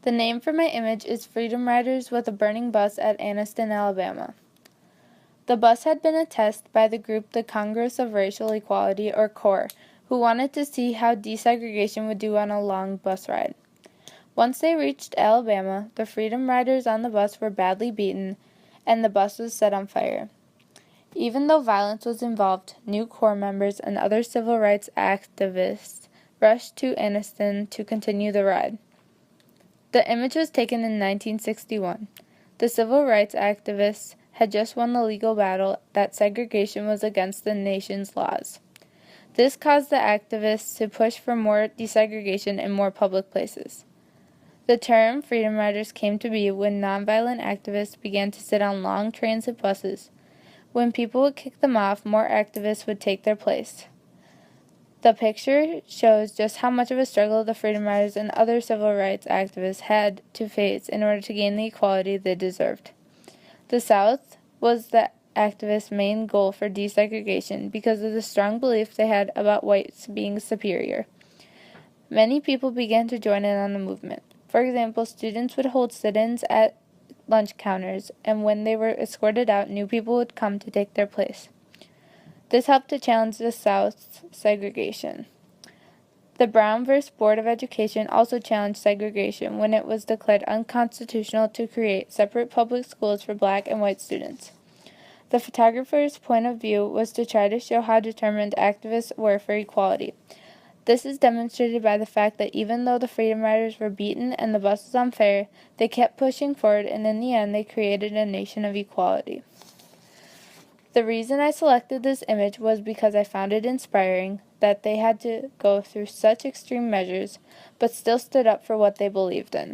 The name for my image is Freedom Riders with a Burning Bus at Anniston, Alabama. The bus had been a test by the group the Congress of Racial Equality, or CORE, who wanted to see how desegregation would do on a long bus ride. Once they reached Alabama, the Freedom Riders on the bus were badly beaten, and the bus was set on fire. Even though violence was involved, new CORE members and other civil rights activists rushed to Anniston to continue the ride. The image was taken in 1961. The civil rights activists had just won the legal battle that segregation was against the nation's laws. This caused the activists to push for more desegregation in more public places. The term Freedom Riders came to be when nonviolent activists began to sit on long transit buses. When people would kick them off, more activists would take their place. The picture shows just how much of a struggle the Freedom Riders and other civil rights activists had to face in order to gain the equality they deserved. The South was the activists' main goal for desegregation because of the strong belief they had about whites being superior. Many people began to join in on the movement. For example, students would hold sit-ins at lunch counters, and when they were escorted out, new people would come to take their place. This helped to challenge the South's segregation. The Brown v. Board of Education also challenged segregation when it was declared unconstitutional to create separate public schools for black and white students. The photographer's point of view was to try to show how determined activists were for equality. This is demonstrated by the fact that even though the Freedom Riders were beaten and the bus was on fire, they kept pushing forward, and in the end they created a nation of equality. The reason I selected this image was because I found it inspiring that they had to go through such extreme measures, but still stood up for what they believed in.